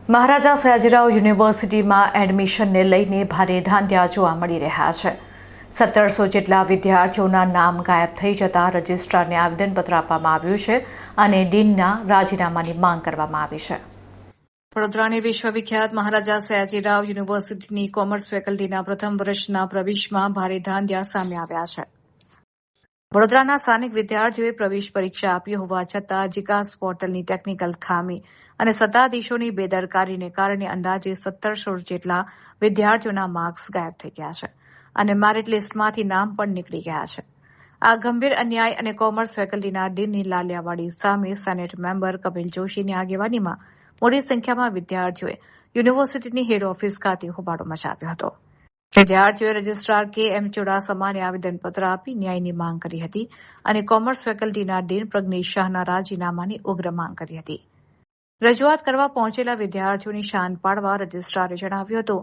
મહારાજા સયાજીરાવ યુનિવર્સિટીમાં એડમિશનને લઈને ભારે ધાંધ્યા જોવા મળી રહ્યા છે। 1700 જેટલા વિદ્યાર્થીઓના નામ ગાયબ થઈ જતા રજિસ્ટ્રારને આવેદનપત્ર આપવામાં આવ્યું છે અને ડીનના રાજીનામાની માંગ કરવામાં આવી છે। વડોદરાની વિશ્વવિખ્યાત મહારાજા સયાજીરાવ યુનિવર્સિટીની કોમર્સ ફેકલ્ટીના પ્રથમ વર્ષના પ્રવેશમાં ભારે ધાંધ્યા સામે આવ્યા છે। વડોદરાના સ્થાનિક વિદ્યાર્થીઓએ પ્રવેશ પરીક્ષા આપી હોવા છતાં જીકાસ પોર્ટલની ટેકનિકલ ખામી અને સત્તાધીશોની બેદરકારીને કારણે અંદાજે 1700 જેટલા વિદ્યાર્થીઓના માર્ક્સ ગાયબ થઈ ગયા છે અને મેરિટ લિસ્ટમાંથી નામ પણ નીકળી ગયા છે। આ ગંભીર અન્યાય અને કોમર્સ ફેકલ્ટીના ડીનની લાલિયાવાડી સામે સેનેટ મેમ્બર કપિલ જોશીની આગેવાનીમાં મોટી સંખ્યામાં વિદ્યાર્થીઓએ યુનિવર્સિટીની હેડ ઓફિસ ખાતે હોબાળો મચાવ્યો હતો। વિદ્યાર્થીઓએ રજિસ્ટ્રાર કે.એમ. ચુડાસમાને આવેદનપત્ર આપી ન્યાયની માંગ કરી હતી અને કોમર્સ ફેકલ્ટીના ડીન પ્રજ્ઞેશ શાહના રાજીનામાની ઉગ્ર માંગ કરી હતી। રજૂઆત કરવા પહોંચેલા વિદ્યાર્થીઓની શાન પાડવા રજિસ્ટ્રારે જણાવ્યું હતું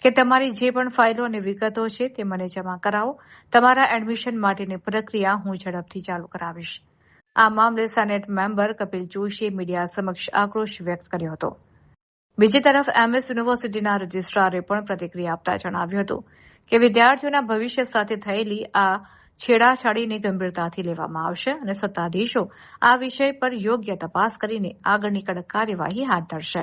કે તમારી જે પણ ફાઇલો અને વિગતો છે તે મને જમા કરાવો। તમારા એડમિશન માટેની પ્રક્રિયા હું ઝડપથી ચાલુ કરાવીશ। આ મામલે સેનેટ મેમ્બર કપિલ જોશીએ મીડિયા સમક્ષ આક્રોશ વ્યક્ત કર્યો હતો। બીજી તરફ એમએસ યુનિવર્સિટીના રજિસ્ટ્રારે પણ પ્રતિક્રિયા આપતા જણાવ્યું હતું કે વિદ્યાર્થીઓના ભવિષ્ય સાથે થયેલી આ છેડાછાડીને ગંભીરતાથી લેવામાં આવશે અને સત્તાધીશો આ વિષય પર યોગ્ય તપાસ કરીને આગળની કડક કાર્યવાહી હાથ ધરશે।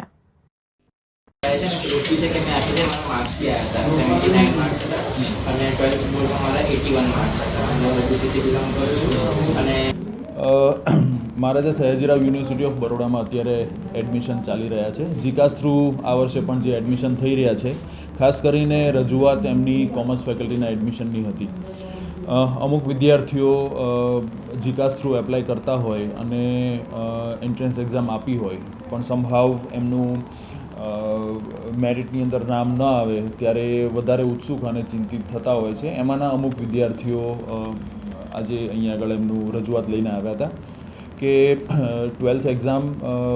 મહારાજા સયાજીરાવ યુનિવર્સિટી ઓફ બરોડામાં અત્યારે એડમિશન ચાલી રહ્યા છે। જીકાસ થ્રુ આ વર્ષે પણ જે એડમિશન થઈ રહ્યા છે, ખાસ કરીને રજૂઆત એમની કોમર્સ ફેકલ્ટીના એડમિશનની હતી। અમુક વિદ્યાર્થીઓ જીકાસ થ્રુ એપ્લાય કરતા હોય અને એન્ટ્રન્સ એક્ઝામ આપી હોય પણ સમહાવ એમનું મેરિટની અંદર નામ ન આવે ત્યારે વધારે ઉત્સુક અને ચિંતિત થતા હોય છે। એમાંના અમુક વિદ્યાર્થીઓ આજે અહીંયા આગળ એમનું રજૂઆત લઈને આવ્યા હતા કે 12th એક્ઝામ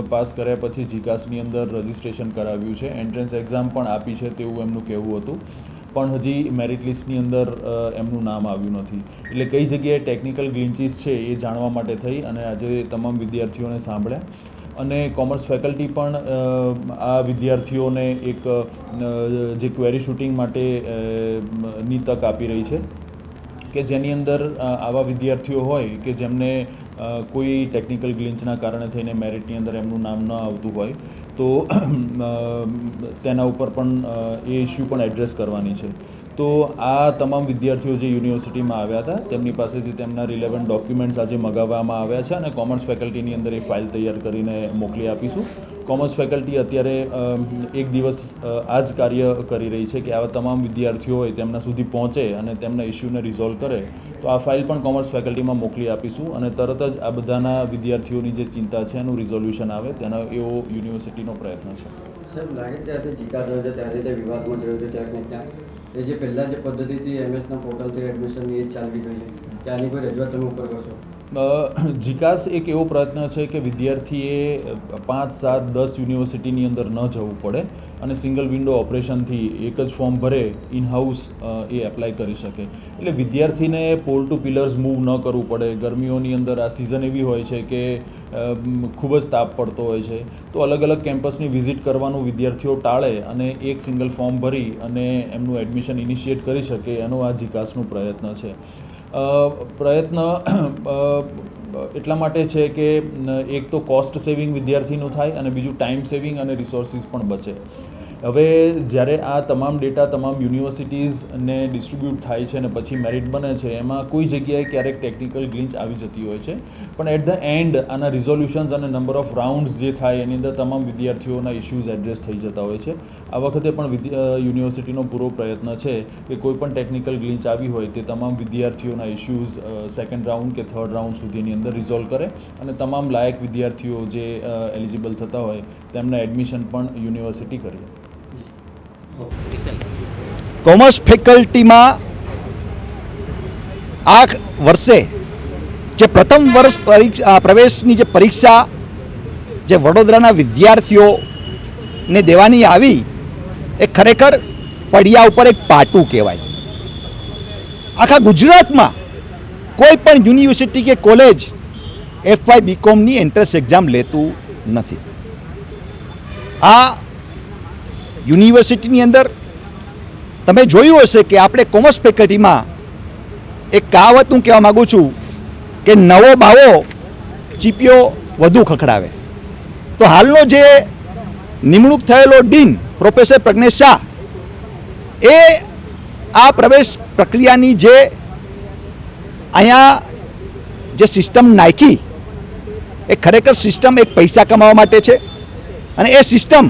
પાસ કર્યા પછી જીકાસની અંદર રજિસ્ટ્રેશન કરાવ્યું છે, એન્ટ્રન્સ એક્ઝામ પણ આપી છે તેવું એમનું કહેવું હતું, પણ હજી મેરિટ લિસ્ટની અંદર એમનું નામ આવ્યું નથી। એટલે કઈ જગ્યાએ ટેકનિકલ ગ્લિન્ચીસ છે એ જાણવા માટે થઈ અને આજે તમામ વિદ્યાર્થીઓને સાંભળ્યા અને કોમર્સ ફેકલ્ટી પણ આ વિદ્યાર્થીઓને એક જે ક્વેરી શૂટિંગ માટે ની તક આપી રહી છે કે જેની અંદર આવા વિદ્યાર્થીઓ હોય કે જેમને કોઈ ટેકનિકલ ગ્લિન્ચના કારણે થઈને મેરિટની અંદર એમનું નામ ન આવતું હોય તો તેના ઉપર પણ એ ઇસ્યુ પણ એડ્રેસ કરવાની છે। તો આ તમામ વિદ્યાર્થીઓ જે યુનિવર્સિટીમાં આવ્યા હતા તેમની પાસેથી તેમના રિલેવન્ટ ડોક્યુમેન્ટ્સ આજે મગાવવામાં આવ્યા છે અને કોમર્સ ફેકલ્ટીની અંદર એ ફાઇલ તૈયાર કરીને મોકલી આપીશું। કોમર્સ ફેકલ્ટી અત્યારે એક દિવસ આ જ કાર્ય કરી રહી છે કે આવા તમામ વિદ્યાર્થીઓ હોય તેમના સુધી પહોંચે અને તેમના ઇસ્યુને રિઝોલ્વ કરે તો આ ફાઇલ પણ કોમર્સ ફેકલ્ટીમાં મોકલી આપીશું અને તરત જ આ બધાના વિદ્યાર્થીઓની જે ચિંતા છે એનું રિઝોલ્યુશન આવે તેનો એવો યુનિવર્સિટીનો પ્રયત્ન છે। સાહેબ, લાગે ત્યારથી જીકાસ હોય છે ત્યારે તે વિવાદમાં જોયો છે ક્યાંક ને ક્યાંક એ જે પહેલાં જે પદ્ધતિથી એમએસના પોર્ટલથી એડમિશનની એ ચાલવી જોઈએ કે આની કોઈ રજૂઆત તમે ઉપર કરશો? જીકાસ એક એવો પ્રયત્ન છે કે વિદ્યાર્થીએ 5, 7, 10 યુનિવર્સિટીની અંદર ન જવું પડે અને સિંગલ વિન્ડો ઓપરેશનથી એક જ ફોર્મ ભરે ઇનહાઉસ એ એપ્લાય કરી શકે। એટલે વિદ્યાર્થીને પોલ ટુ પિલર્સ મૂવ ન કરવું પડે। ગરમીઓની અંદર આ સિઝન એવી હોય છે કે ખૂબ જ તાપ પડતો હોય છે તો અલગ અલગ કેમ્પસની વિઝિટ કરવાનું વિદ્યાર્થીઓ ટાળે અને એક સિંગલ ફોર્મ ભરી અને એમનું એડમિશન ઇનિશિએટ કરી શકે એનો આ જીકાસનું પ્રયત્ન છે। પ્રયત્ન એટલા માટે છે કે એક તો કોસ્ટ સેવિંગ વિદ્યાર્થીનું થાય અને બીજું ટાઈમ સેવિંગ અને રિસોર્સિસ પણ બચે। હવે જ્યારે આ તમામ ડેટા તમામ યુનિવર્સિટીઝને ડિસ્ટ્રીબ્યુટ થાય છે અને પછી મેરિટ બને છે એમાં કોઈ જગ્યાએ ક્યારેક ટેકનિકલ ગ્લિચ આવી જતી હોય છે પણ એટ ધ એન્ડ આના રિઝોલ્યુશન્સ અને નંબર ઓફ રાઉન્ડ્સ જે થાય એની અંદર તમામ વિદ્યાર્થીઓના ઇસ્યુઝ એડ્રેસ થઈ જતા હોય છે। આ વખતે પણ યુનિવર્સિટીનો પૂરો પ્રયત્ન છે કે કોઈ પણ ટેકનિકલ ગ્લિચ આવી હોય તે તમામ વિદ્યાર્થીઓના ઇસ્યુઝ સેકન્ડ રાઉન્ડ કે થર્ડ રાઉન્ડ સુધીની અંદર રિઝોલ્વ કરે અને તમામ લાયક વિદ્યાર્થીઓ જે એલિજિબલ થતા હોય તેમના એડમિશન પણ યુનિવર્સિટી કરે। કોમર્સ ફેકલ્ટીમાં આ વર્ષે જે પ્રથમ વર્ષ પ્રવેશની જે પરીક્ષા જે વડોદરાના વિદ્યાર્થીઓને દેવાની આવી એ ખરેખર પડિયા ઉપર એક પાટું કહેવાય। આખા ગુજરાતમાં કોઈ પણ યુનિવર્સિટી કે કોલેજ FY BComની એન્ટ્રન્સ એક્ઝામ લેતું નથી। આ યુનિવર્સિટીની અંદર તમે જોયું હશે કે આપણે કોમર્સ ફેકલ્ટીમાં એક કહાવત હું કહેવા માગું છું કે નવો બાવો ચીપિયો વધુ ખખડાવે. તો હાલનો જે નિમણૂક થયેલો ડીન પ્રોફેસર પ્રજ્ઞેશ શાહ એ આ પ્રવેશ પ્રક્રિયાની જે અહીંયા જે સિસ્ટમ નાખી એ ખરેખર સિસ્ટમ એક પૈસા કમાવા માટે છે અને એ સિસ્ટમ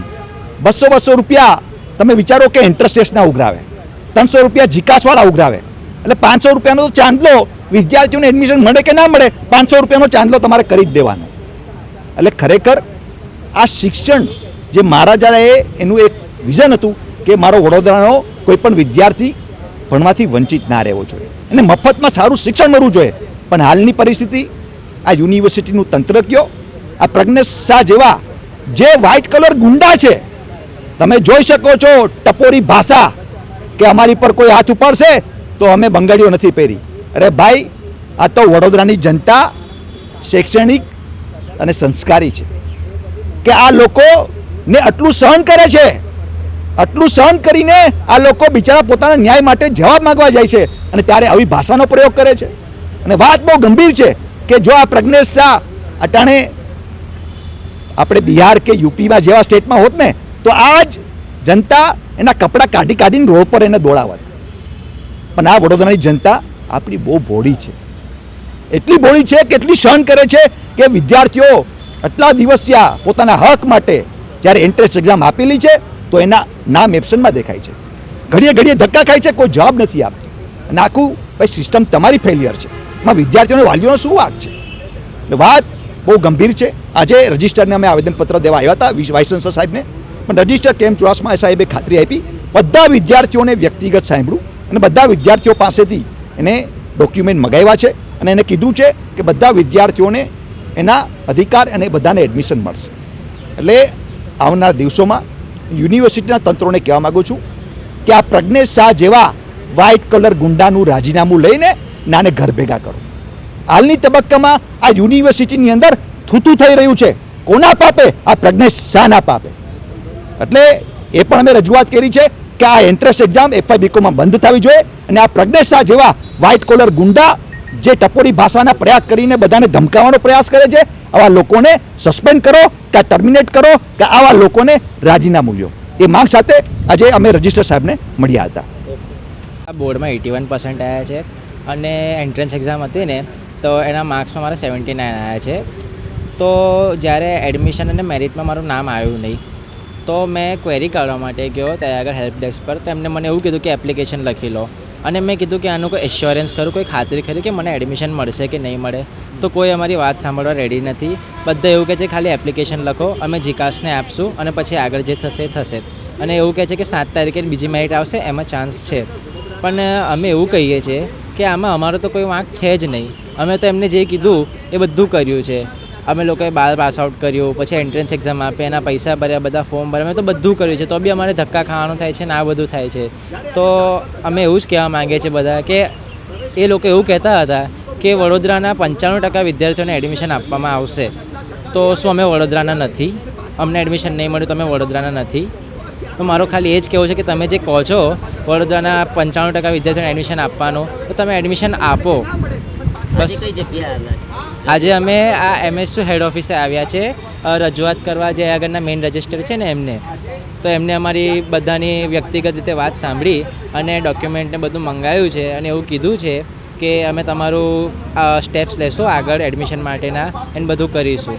200 રૂપિયા તમે વિચારો કે ઇન્ટરેસ્ટ રેટના ઉઘરાવે, 300 રૂપિયા જીકાસવાળા ઉઘરાવે, એટલે 500 રૂપિયાનો તો ચાંદલો વિદ્યાર્થીઓને એડમિશન મળે કે ના મળે 500 રૂપિયાનો ચાંદલો તમારે કરી જ દેવાનો. એટલે ખરેખર આ શિક્ષણ જે મહારાજાએ એનું એક વિઝન હતું કે મારો વડોદરાનો કોઈ પણ વિદ્યાર્થી ભણવાથી વંચિત ના રહેવો જોઈએ અને મફતમાં સારું શિક્ષણ મળવું જોઈએ. પણ હાલની પરિસ્થિતિ આ યુનિવર્સિટીનું તંત્ર કયો, આ પ્રજ્ઞેશ શાહ જેવા જે વ્હાઇટ કલર ગુંડા છે, તમે જોઈ શકો છો ટપોરી ભાષા કે અમારી પર કોઈ હાથ ઉપાડશે તો અમે બંગાળીઓ નથી પહેરી. અરે ભાઈ, આ તો વડોદરાની જનતા શૈક્ષણિક અને સંસ્કારી છે કે આ લોકોને આટલું સહન કરે છે, આટલું સહન કરીને આ લોકો બિચારા પોતાના ન્યાય માટે જવાબ માંગવા જાય છે અને ત્યારે આવી ભાષાનો પ્રયોગ કરે છે. અને વાત બહુ ગંભીર છે કે જો આ પ્રજ્ઞેશ શાહ અટાણે આપણે બિહાર કે યુપીમાં જેવા સ્ટેટમાં હોત ને તો આ જ જનતા એના કપડાં કાઢી કાઢીને રોડ પર એને દોડાવત. પણ આ વડોદરાની જનતા આપણી બહુ ભોળી છે, એટલી ભોળી છે કે એટલી સહન કરે છે કે વિદ્યાર્થીઓ આટલા દિવસિયા પોતાના હક માટે જ્યારે એન્ટ્રન્સ એક્ઝામ આપેલી છે તો એના નામ એબ્સન્ટમાં દેખાય છે, ઘડીએ ઘડીએ ધક્કા ખાય છે, કોઈ જવાબ નથી આપતું. અને આખું ભાઈ સિસ્ટમ તમારી ફેલિયર છે, એમાં વિદ્યાર્થીઓને વાલીઓનો શું વાંક છે? એટલે વાત બહુ ગંભીર છે. આજે રજિસ્ટરને અમે આવેદનપત્ર દેવા આવ્યા હતા વાઇસ ચાન્સલર સાહેબને, પણ રજિસ્ટર કેમ ચુડાસમા સાહેબે ખાતરી આપી, બધા વિદ્યાર્થીઓને વ્યક્તિગત સાંભળ્યું અને બધા વિદ્યાર્થીઓ પાસેથી એને ડોક્યુમેન્ટ મંગાવ્યા છે અને એને કીધું છે કે બધા વિદ્યાર્થીઓને એના અધિકાર અને બધાને એડમિશન મળશે. એટલે આવનાર દિવસોમાં યુનિવર્સિટીના તંત્રોને કહેવા માગું છું કે આ પ્રજ્ઞેશ શાહ જેવા વ્હાઇટ કલર ગુંડાનું રાજીનામું લઈને નાને ઘર ભેગા કરો. હાલની તબક્કામાં આ યુનિવર્સિટીની અંદર થૂતું થઈ રહ્યું છે, કોના પાપે? આ પ્રજ્ઞેશ શાહના પાપે. એટલે એ પણ અમે રજૂઆત કરી છે કે આ એન્ટ્રન્સ એક્ઝામ FY BComમાં બંધ થવી જોઈએ અને આ પ્રજ્ઞેશ શાહ જેવા વ્હાઇટ કોલર ગુંડા જે ટપોરી ભાષાના પ્રયાસ કરીને બધાને ધમકાવવાનો પ્રયાસ કરે છે, આવા લોકોને સસ્પેન્ડ કરો કે ટર્મિનેટ કરો કે આવા લોકોને રાજીનામું લ્યો. એ માંગ સાથે આજે અમે રજિસ્ટર સાહેબને મળ્યા હતા. આ બોર્ડમાં 81% આવ્યા છે અને એન્ટ્રન્સ એક્ઝામ હતી ને તો એના માર્ક્સમાં મારા 79 આવ્યા છે. તો જ્યારે એડમિશન અને મેરિટમાં મારું નામ આવ્યું નહીં તો મેં ક્વેરી કરવા માટે ગયો ત્યાં આગળ હેલ્પ ડેસ્ક પર. તેમને મને એવું કીધું કે એપ્લિકેશન લખી લો અને મેં કીધું કે આનું કોઈ એશ્યોરન્સ કરું, કોઈ ખાતરી ખરી કે મને એડમિશન મળશે કે નહીં મળે. તો કોઈ અમારી વાત સાંભળવા રેડી નથી. બધા એવું કહે છે ખાલી એપ્લિકેશન લખો, અમે જીકાસને આપશું અને પછી આગળ જે થશે એ થશે. અને એવું કહે છે કે 7 તારીખે બીજી મેરિટ આવશે, એમાં ચાન્સ છે. પણ અમે એવું કહીએ છીએ કે આમાં અમારો તો કોઈ વાંક છે જ નહીં. અમે તો એમને જે કીધું એ બધું કર્યું છે. અમે લોકોએ 12 પાસ આઉટ કર્યું, પછી એન્ટ્રન્સ એક્ઝામ આપે, એના પૈસા ભર્યા, બધા ફોર્મ ભર્યા, અમે તો બધું કર્યું છે. તો બી અમારે ધક્કા ખાવાનું થાય છે ને આ બધું થાય છે. તો અમે એવું જ કહેવા માંગીએ છીએ બધા કે એ લોકો એવું કહેતા હતા કે વડોદરાના 95% વિદ્યાર્થીઓને એડમિશન આપવામાં આવશે. તો શું અમે વડોદરાના નથી? અમને એડમિશન નહીં મળ્યું તો અમે વડોદરાના નથી? તો મારો ખાલી એ જ કહેવું છે કે તમે જે કહો છો વડોદરાના 95% વિદ્યાર્થીઓને એડમિશન આપવાનું, તો તમે એડમિશન આપો. બસ આજે અમે આ MSU હેડ ઓફિસે આવ્યા છે રજૂઆત કરવા, જે આગળના મેઇન રજિસ્ટર છે ને એમને. તો એમને અમારી બધાની વ્યક્તિગત રીતે વાત સાંભળી અને ડોક્યુમેન્ટને બધું મંગાવ્યું છે અને એવું કીધું છે કે અમે તમારું સ્ટેપ્સ લેશો આગળ એડમિશન માટેના એને બધું કરીશું.